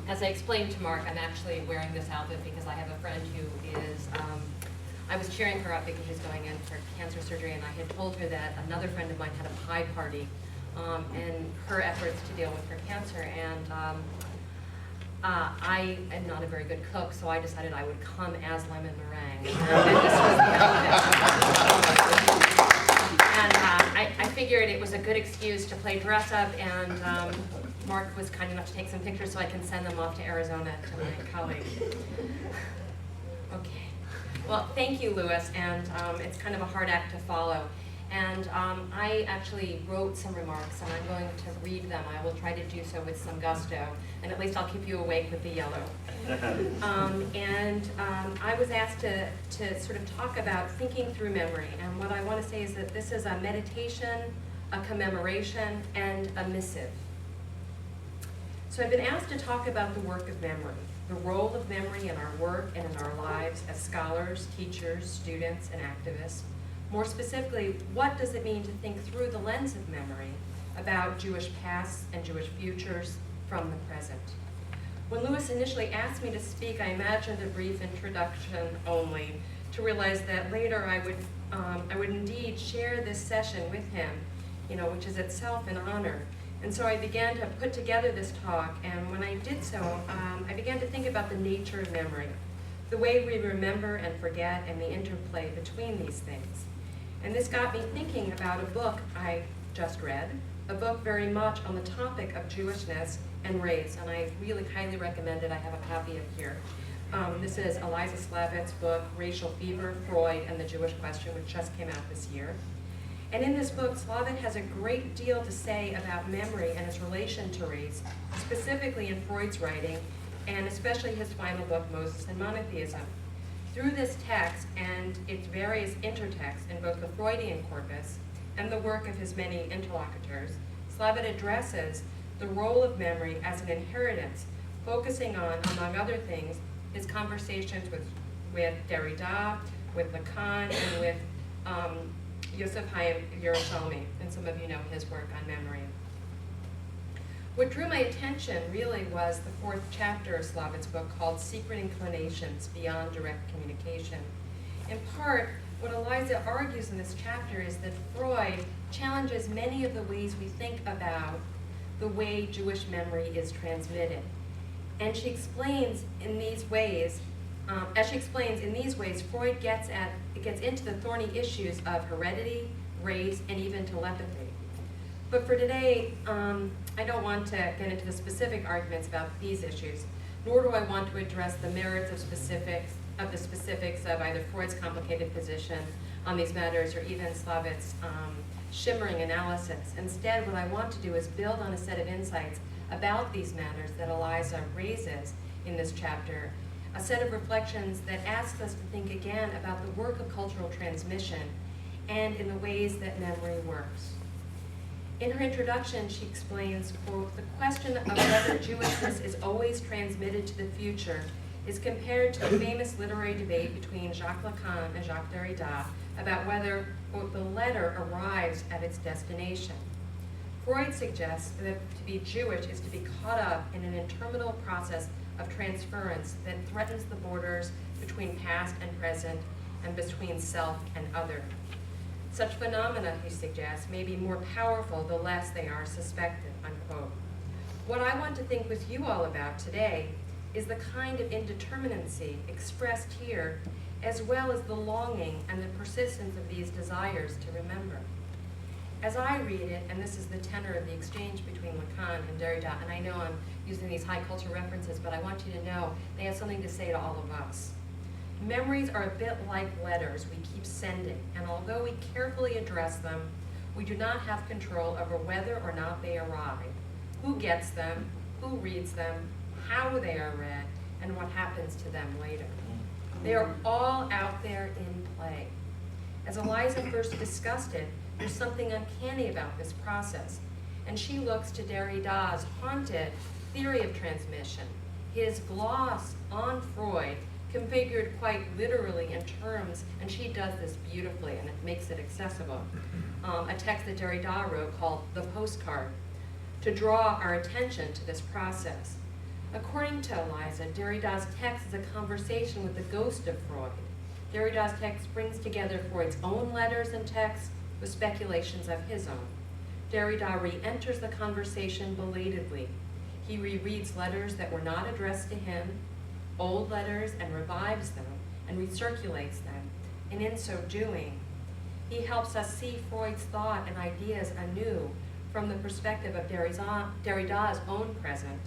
As I explained to Mark, I'm actually wearing this outfit because I have a friend who is, I was cheering her up because she's going in for cancer surgery, and I had told her that another friend of mine had a pie party in her efforts to deal with her cancer, and I am not a very good cook, so I decided I would come as lemon meringue, and this was the outfit. And I figured it was a good excuse to play dress up, and Mark was kind enough to take some pictures so I can send them off to Arizona to my colleague. Okay. Well, thank you, Louis, and it's kind of a hard act to follow. And I actually wrote some remarks, and I'm going to read them. I will try to do so with some gusto, and at least I'll keep you awake with the yellow. I was asked to sort of talk about thinking through memory, and what I want to say is that this is a meditation, a commemoration, and a missive. So I've been asked to talk about the work of memory, the role of memory in our work and in our lives as scholars, teachers, students, and activists. More specifically, what does it mean to think through the lens of memory about Jewish pasts and Jewish futures from the present? When Louis initially asked me to speak, I imagined a brief introduction only, to realize that later I would indeed share this session with him, which is itself an honor. And so I began to put together this talk, and when I did so, I began to think about the nature of memory, the way we remember and forget, and the interplay between these things. And this got me thinking about a book I just read, a book very much on the topic of Jewishness and race, and I really highly recommend it. I have a copy of here. This is Eliza Slavitt's book, Racial Fever, Freud, and the Jewish Question, which just came out this year. And in this book, Slavitt has a great deal to say about memory and its relation to race, specifically in Freud's writing, and especially his final book, Moses and Monotheism. Through this text and its various intertexts in both the Freudian corpus and the work of his many interlocutors, Slavitt addresses the role of memory as an inheritance, focusing on, among other things, his conversations with Derrida, with Lacan, and with Yosef Hayim Yerushalmi, and some of you know his work on memory. What drew my attention really was the fourth chapter of Slavitt's book called Secret Inclinations Beyond Direct Communication. In part, what Eliza argues in this chapter is that Freud challenges many of the ways we think about the way Jewish memory is transmitted. And she explains in these ways, Freud gets into the thorny issues of heredity, race, and even telepathy. But for today, I don't want to get into the specific arguments about these issues, nor do I want to address the merits of the specifics of either Freud's complicated position on these matters or even Slavitt's shimmering analysis. Instead, what I want to do is build on a set of insights about these matters that Eliza raises in this chapter, a set of reflections that asks us to think again about the work of cultural transmission and in the ways that memory works. In her introduction, she explains, quote, the question of whether Jewishness is always transmitted to the future is compared to the famous literary debate between Jacques Lacan and Jacques Derrida about whether, quote, the letter arrives at its destination. Freud suggests that to be Jewish is to be caught up in an interminable process of transference that threatens the borders between past and present and between self and other. Such phenomena, he suggests, may be more powerful the less they are suspected, unquote. What I want to think with you all about today is the kind of indeterminacy expressed here, as well as the longing and the persistence of these desires to remember. As I read it, and this is the tenor of the exchange between Lacan and Derrida, and I know I'm using these high culture references, but I want you to know they have something to say to all of us. Memories are a bit like letters we keep sending, and although we carefully address them, we do not have control over whether or not they arrive, who gets them, who reads them, how they are read, and what happens to them later. They are all out there in play. As Eliza first discussed it, there's something uncanny about this process, and she looks to Derrida's haunted theory of transmission, his gloss on Freud, configured quite literally in terms, and she does this beautifully, and it makes it accessible. A text that Derrida wrote called The Postcard, to draw our attention to this process. According to Eliza, Derrida's text is a conversation with the ghost of Freud. Derrida's text brings together Freud's own letters and texts with speculations of his own. Derrida re-enters the conversation belatedly. He rereads letters that were not addressed to him, old letters, and revives them and recirculates them. And in so doing, he helps us see Freud's thought and ideas anew from the perspective of Derrida's own present.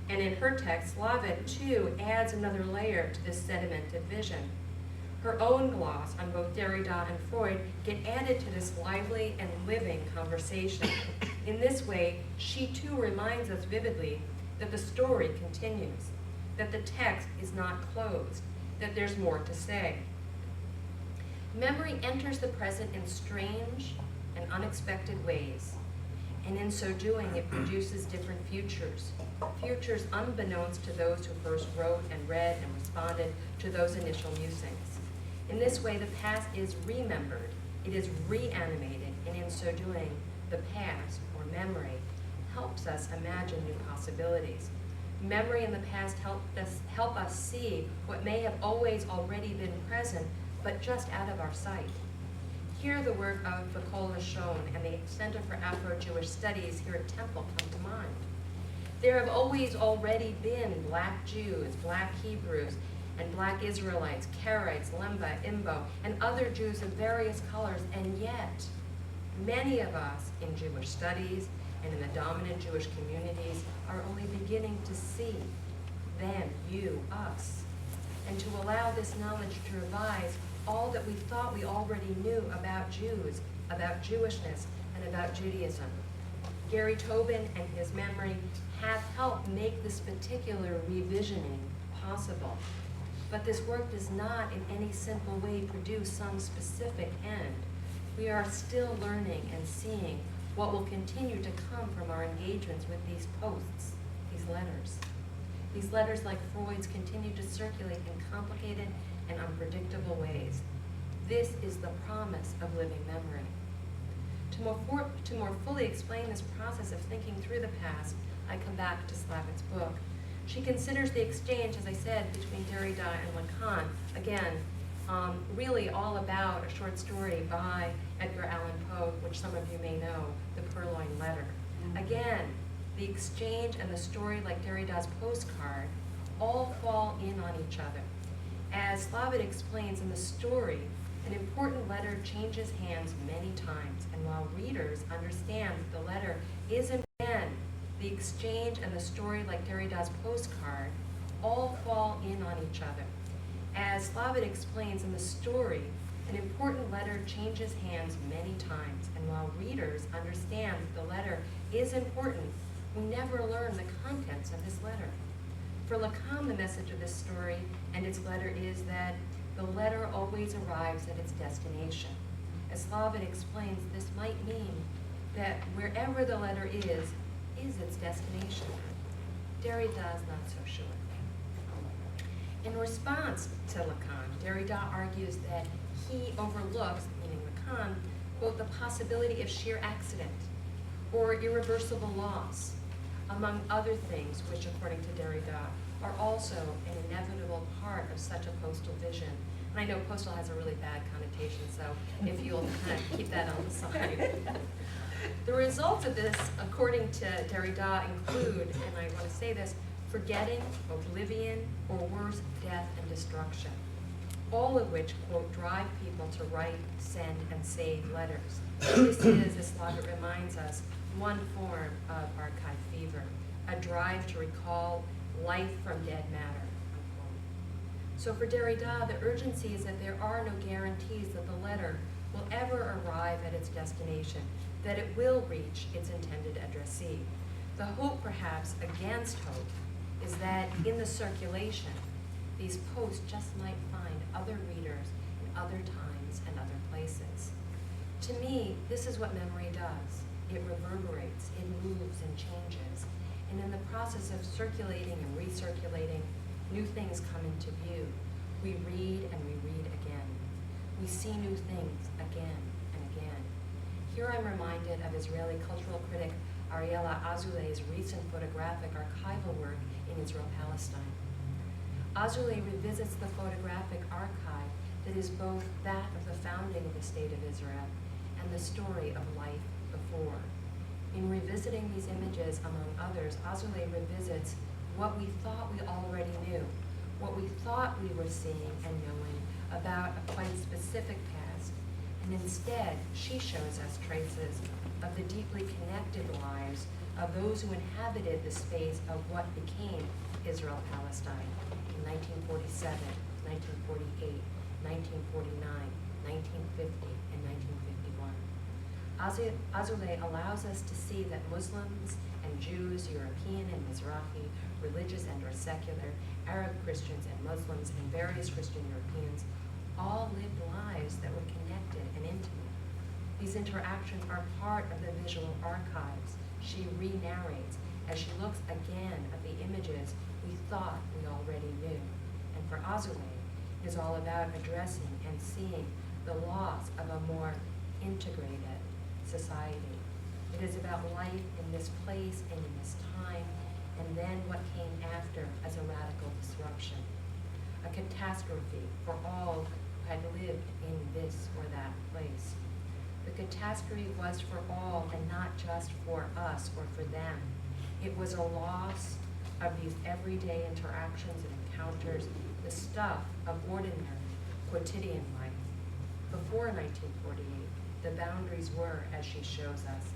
And in her text, Levitt, too, adds another layer to this sedimented vision. Her own gloss on both Derrida and Freud get added to this lively and living conversation. In this way, she too reminds us vividly that the story continues, that the text is not closed, that there's more to say. Memory enters the present in strange and unexpected ways, and in so doing, it produces different futures, futures unbeknownst to those who first wrote and read and responded to those initial musings. In this way, the past is remembered, it is reanimated, and in so doing, the past, or memory, helps us imagine new possibilities. Memory and the past help us see what may have always already been present, but just out of our sight. Here, the work of Nicole Lachon and the Center for Afro-Jewish Studies here at Temple come to mind. There have always already been Black Jews, Black Hebrews, and Black Israelites, Karaites, Lemba, Imbo, and other Jews of various colors, and yet many of us in Jewish studies and in the dominant Jewish communities are only beginning to see them, you, us, and to allow this knowledge to revise all that we thought we already knew about Jews, about Jewishness, and about Judaism. Gary Tobin and his memory have helped make this particular revisioning possible. But this work does not in any simple way produce some specific end. We are still learning and seeing what will continue to come from our engagements with these posts, these letters. These letters, like Freud's, continue to circulate in complicated and unpredictable ways. This is the promise of living memory. To more fully explain this process of thinking through the past, I come back to Slavitt's book. She considers the exchange, as I said, between Derrida and Lacan, again, really all about a short story by Edgar Allan Poe, which some of you may know, The Purloined Letter. Again, the exchange and the story, like Derrida's postcard, all fall in on each other. As Levitt explains in the story, an important letter changes hands many times, and while readers understand that the letter is again the exchange and the story, like Derrida's postcard, all fall in on each other. As Levitt explains in the story, an important letter changes hands many times, and while readers understand that the letter is important, we never learn the contents of his letter. For Lacan, the message of this story and its letter is that the letter always arrives at its destination. As Levitt explains, this might mean that wherever the letter is its destination. Derrida is not so sure. In response to Lacan, Derrida argues that he overlooks, meaning Lacan, quote, the possibility of sheer accident or irreversible loss, among other things which, according to Derrida, are also an inevitable part of such a postal vision. And I know postal has a really bad connotation, so if you'll kind of keep that on the side. The results of this, according to Derrida, include, and I want to say this, forgetting, oblivion, or worse, death and destruction, all of which, quote, drive people to write, send, and save letters. This is, as Levitt reminds us, one form of archive fever, a drive to recall life from dead matter, unquote. So for Derrida, the urgency is that there are no guarantees that the letter will ever arrive at its destination, that it will reach its intended addressee. The hope, perhaps, against hope, is that in the circulation, these posts just might find other readers in other times and other places. To me, this is what memory does. It reverberates, it moves and changes, and in the process of circulating and recirculating, new things come into view. We read and we read again. We see new things again and again. Here I'm reminded of Israeli cultural critic Ariella Azoulay's recent photographic archival work in Israel-Palestine. Azoulay revisits the photographic archive that is both that of the founding of the State of Israel and the story of life before. In revisiting these images, among others, Azoulay revisits what we thought we already knew, what we thought we were seeing and knowing about a quite specific past, and instead she shows us traces of the deeply connected lives of those who inhabited the space of what became Israel-Palestine in 1947, 1948, 1949, 1950, and 1951. Azoulay allows us to see that Muslims and Jews, European and Mizrahi, religious and or secular, Arab Christians and Muslims, and various Christian Europeans all lived lives that were connected and intimate. These interactions are part of the visual archives she re-narrates as she looks again at the images we thought we already knew. And for Azoulay, it is all about addressing and seeing the loss of a more integrated society. It is about life in this place and in this time, and then what came after as a radical disruption, a catastrophe for all who had lived in this or that place. The catastrophe was for all and not just for us or for them. It was a loss of these everyday interactions and encounters, the stuff of ordinary, quotidian life. Before 1948, the boundaries were, as she shows us,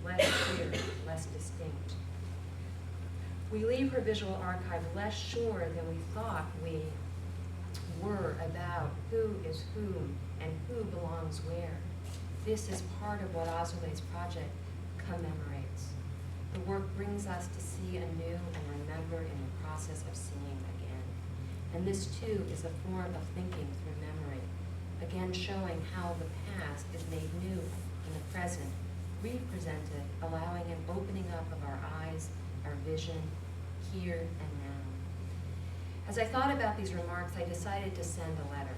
less clear, less distinct. We leave her visual archive less sure than we thought we were about who is whom and who belongs where. This is part of what Azoulay's project commemorates. The work brings us to see anew and remember in the process of seeing again. And this too is a form of thinking through memory, again showing how the past is made new in the present, represented, allowing an opening up of our eyes, our vision, here and now. As I thought about these remarks, I decided to send a letter.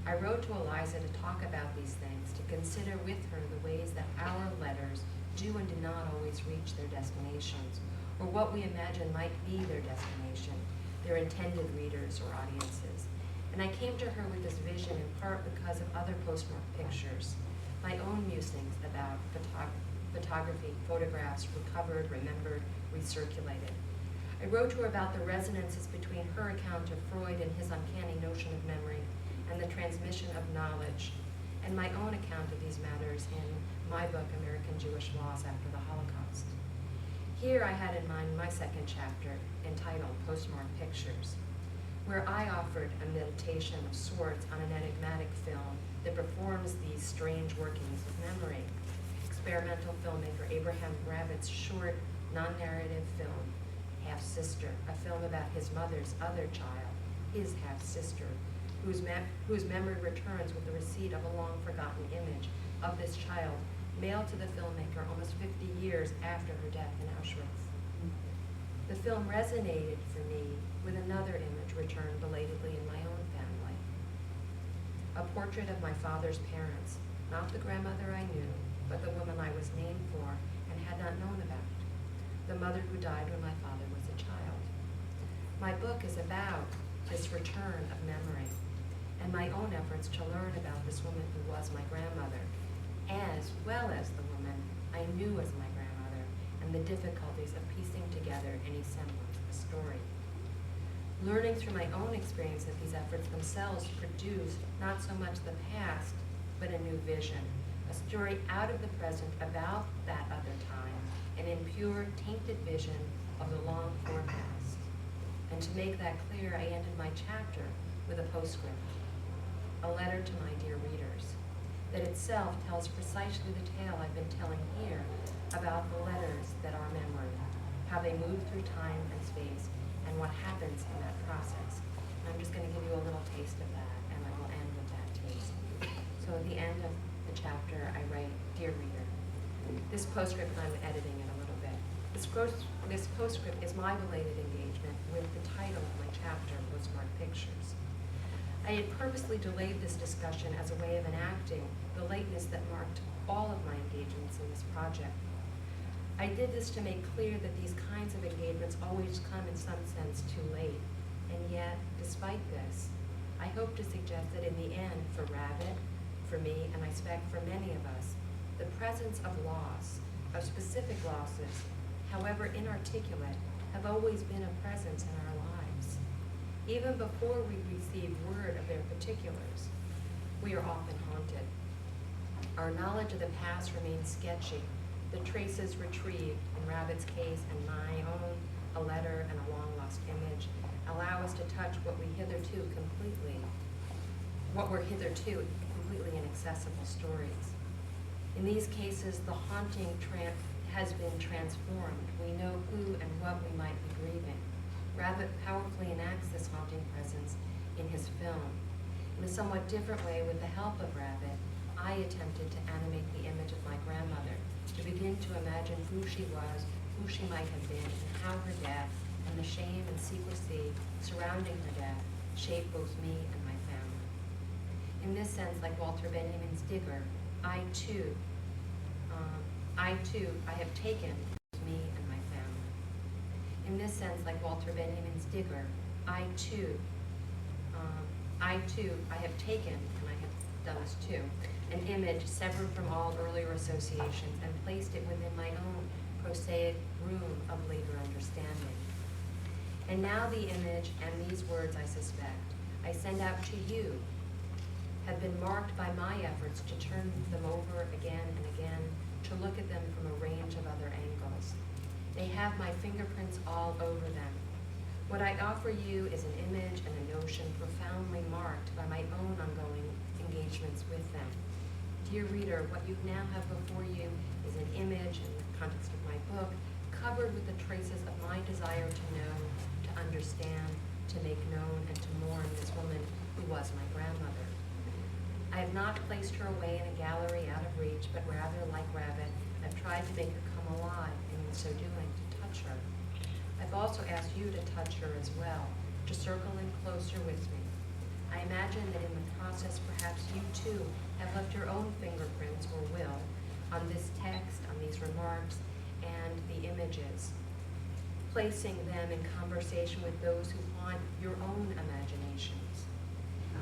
I wrote to Eliza to talk about these things, to consider with her the ways that our letters do and do not always reach their destinations, or what we imagine might be their destination, their intended readers or audiences. And I came to her with this vision in part because of other postmark pictures, my own musings about photography, photographs recovered, remembered, recirculated. I wrote to her about the resonances between her account of Freud and his uncanny notion of memory and the transmission of knowledge, and my own account of these matters in my book, American Jewish Laws After the Holocaust. Here I had in mind my second chapter, entitled Postmark Pictures, where I offered a meditation of sorts on an enigmatic film that performs these strange workings of memory. Experimental filmmaker Abraham Ravitz's short, non-narrative film, Half-Sister, a film about his mother's other child, his half-sister, whose memory returns with the receipt of a long-forgotten image of this child, mailed to the filmmaker almost 50 years after her death in Auschwitz. The film resonated for me with another image returned belatedly in my own family. A portrait of my father's parents, not the grandmother I knew, but the woman I was named for and had not known about, the mother who died when my father was a child. My book is about this return of memory and my own efforts to learn about this woman who was my grandmother, as well as the woman I knew as my grandmother, and the difficulties of piecing together any semblance of a story. Learning through my own experience that these efforts themselves produced not so much the past, but a new vision, a story out of the present about that other time, an impure, tainted vision of the long-for past. And to make that clear, I ended my chapter with a postscript, a letter to my dear readers, that itself tells precisely the tale I've been telling here about the letters that are memory, how they move through time and space, and what happens in that process. And I'm just going to give you a little taste of that, and I will end with that taste. So at the end of the chapter, I write, Dear Reader, this postscript, I'm editing it a little bit. This postscript is my belated engagement with the title of my chapter, Postmark Pictures. I had purposely delayed this discussion as a way of enacting the lateness that marked all of my engagements in this project. I did this to make clear that these kinds of engagements always come in some sense too late. And yet, despite this, I hope to suggest that in the end, for Rabbit, for me, and I suspect for many of us, the presence of loss, of specific losses, however inarticulate, have always been a presence in our lives. Even before we receive word of their particulars, we are often haunted. Our knowledge of the past remains sketchy. The traces retrieved, in Rabbit's case and my own, a letter and a long-lost image, allow us to touch what were hitherto completely inaccessible stories. In these cases, the haunting has been transformed. We know who and what we might be grieving. Rabbit powerfully enacts this haunting presence in his film. In a somewhat different way, with the help of Rabbit, I attempted to animate the image of my grandmother, to begin to imagine who she was, who she might have been, and how her death and the shame and secrecy surrounding her death shaped both me and my family. In this sense, like Walter Benjamin's Digger, I too have taken me and my family. In this sense, like Walter Benjamin's Digger, I have taken, and I have done this too, an image severed from all earlier associations and placed it within my own prosaic room of later understanding. And now the image and these words, I suspect, I send out to you, have been marked by my efforts to turn them over again and again, to look at them from a range of other angles. They have my fingerprints all over them. What I offer you is an image and a notion profoundly marked by my own ongoing engagements with them. Dear reader, what you now have before you is an image in the context of my book, covered with the traces of my desire to know, to understand, to make known, and to mourn this woman who was my grandmother. I have not placed her away in a gallery out of reach, but rather, like Rabbit, I've tried to make her come alive, and in so doing, to touch her. I've also asked you to touch her as well, to circle in closer with me. I imagine that in the process, perhaps you too have left your own fingerprints, or will, on this text, on these remarks, and the images, placing them in conversation with those who haunt your own imaginations.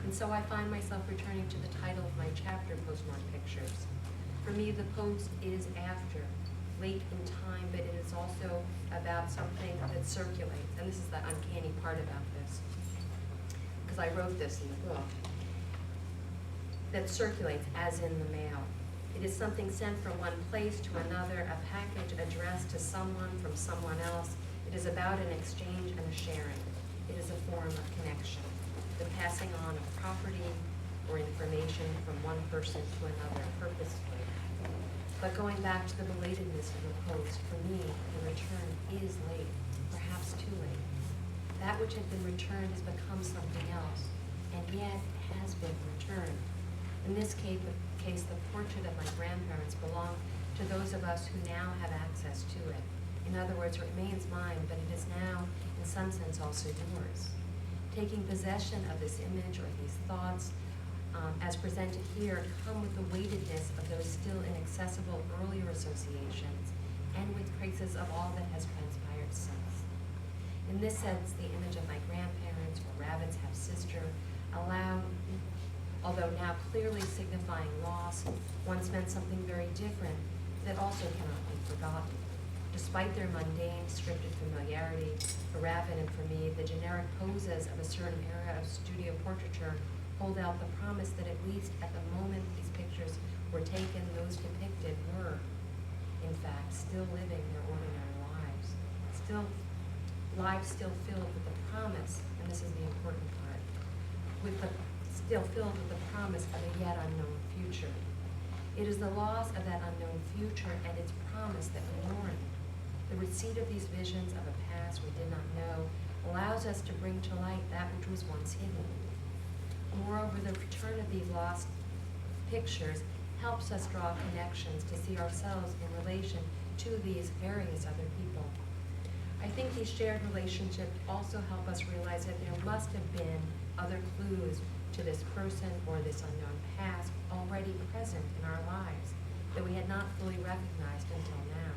And so I find myself returning to the title of my chapter, Postmark Pictures. For me, the post is after, late in time, but it is also about something that circulates. And this is the uncanny part about this, because I wrote this in the book, that circulates as in the mail. It is something sent from one place to another, a package addressed to someone from someone else. It is about an exchange and a sharing. It is a form of connection, the passing on of property or information from one person to another purposefully. But going back to the belatedness of the post, for me, the return is late, perhaps too late. That which had been returned has become something else, and yet has been returned. In this case, the portrait of my grandparents belonged to those of us who now have access to it. In other words, it remains mine, but it is now, in some sense, also yours. Taking possession of this image or these thoughts, as presented here, come with the weightedness of those still inaccessible earlier associations, and with traces of all that has transpired since. In this sense, the image of my grandparents or Rabbit's half-sister although now clearly signifying loss, once meant something very different that also cannot be forgotten. Despite their mundane, scripted familiarity, for Rabbit and for me, the generic poses of a certain era of studio portraiture hold out the promise that at least at the moment these pictures were taken, those depicted were, in fact, still living their ordinary lives. Lives still filled with the promise, and this is the important part, still filled with the promise of a yet unknown future. It is the loss of that unknown future and its promise that we mourn. The receipt of these visions of a past we did not know allows us to bring to light that which was once hidden. Moreover, the return of these lost pictures helps us draw connections to see ourselves in relation to these various other people. I think these shared relationships also help us realize that there must have been other clues to this person or this unknown past already present in our lives that we had not fully recognized until now.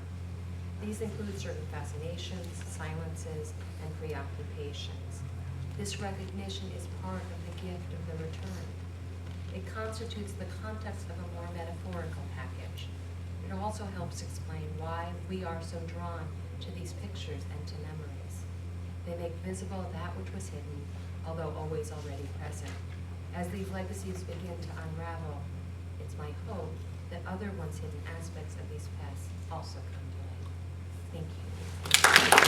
These include certain fascinations, silences, and preoccupations. This recognition is part of the gift of the return. It constitutes the context of a more metaphorical package. It also helps explain why we are so drawn to these pictures and to memories. They make visible that which was hidden, although always already present. As these legacies begin to unravel, it's my hope that other once hidden aspects of these pasts also come to light. Thank you.